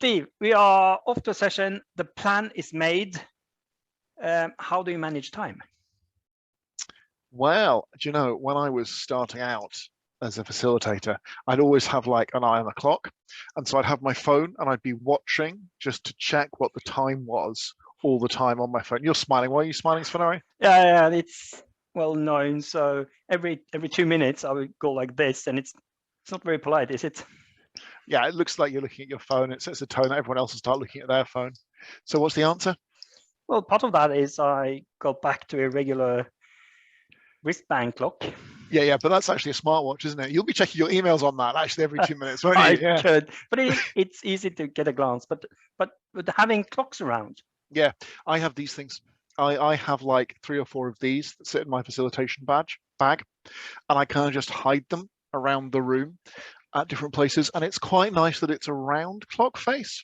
Steve, we are off to a session. The plan is made. How do you manage time? Well, do you know, when I was starting out as a facilitator, I'd always have like an eye on the clock. And so I'd have my phone and I'd be watching just to check what the time was all the time on my phone. You're smiling. Why are you smiling, Sven? Yeah, it's well known. So every 2 minutes I would go like this, and it's not very polite, is it? Yeah, it looks like you're looking at your phone. It sets a tone that everyone else will start looking at their phone. So what's the answer? Well, part of that is I got back to a regular wristband clock. Yeah, but that's actually a smartwatch, isn't it? You'll be checking your emails on that actually every 2 minutes, won't you? I could, but it's easy to get a glance. But having clocks around. Yeah, I have these things. I have like 3 or 4 of these that sit in my facilitation bag, and I kind of just hide them around the room at different places. And it's quite nice that it's a round clock face,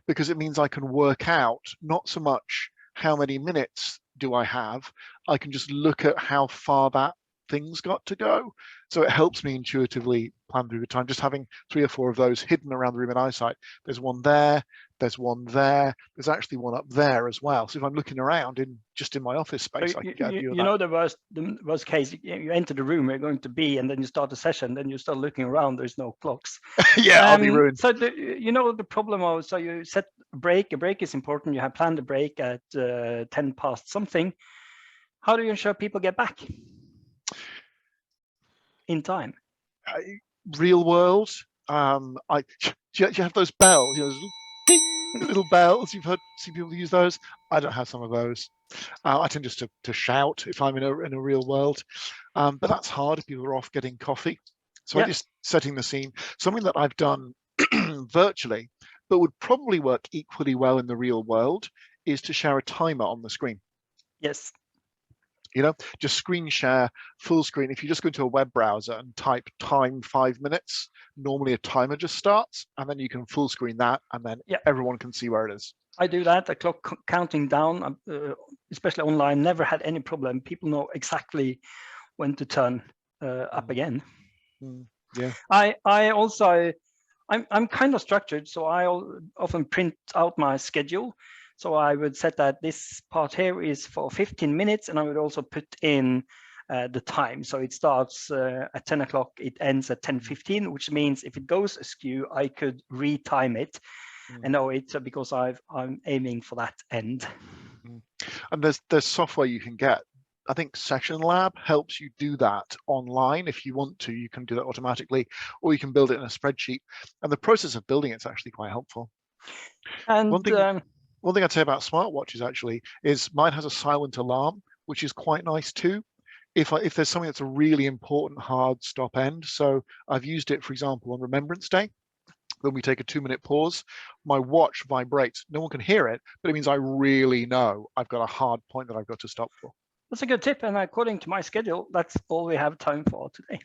because it means I can work out not so much how many minutes do I have, I can just look at how far that thing's got to go. So it helps me intuitively plan through the time, just having 3 or 4 of those hidden around the room in eyesight. There's one there, there's one there, there's actually one up there as well. So if I'm looking around in my office space, I can get a view of that. You know, the worst case, you enter the room where you're going to be, and then you start a session, then you start looking around, there's no clocks. Yeah, I'll be ruined. So the problem was, so you set a break is important. You have planned a break at 10 past something. How do you ensure people get back in time? Real world. Do you have those bells? You know, ding, little bells. You've seen people use those. I don't have some of those. I tend just to shout if I'm in a real world, but that's hard if people are off getting coffee. So I'm just setting the scene. Something that I've done virtually, but would probably work equally well in the real world, is to share a timer on the screen. Yes. You know, just screen share, full screen. If you just go into a web browser and type time 5 minutes, normally a timer just starts, and then you can full screen that, and then everyone can see where it is. I do that, the clock counting down, especially online, never had any problem. People know exactly when to turn up again. Yeah. I'm kind of structured, so I often print out my schedule. So I would set that this part here is for 15 minutes, and I would also put in the time. So it starts at 10 o'clock, it ends at 10:15, which means if it goes askew, I could retime it. And know it because I'm aiming for that end. And there's software you can get. I think Session Lab helps you do that online. If you want to, you can do that automatically, or you can build it in a spreadsheet. And the process of building it's actually quite helpful. And one thing I'd say about smartwatches actually is mine has a silent alarm, which is quite nice too. If there's something that's a really important hard stop end. So I've used it, for example, on Remembrance Day. When we take a 2-minute pause, my watch vibrates. No one can hear it, but it means I really know I've got a hard point that I've got to stop for. That's a good tip. And according to my schedule, that's all we have time for today.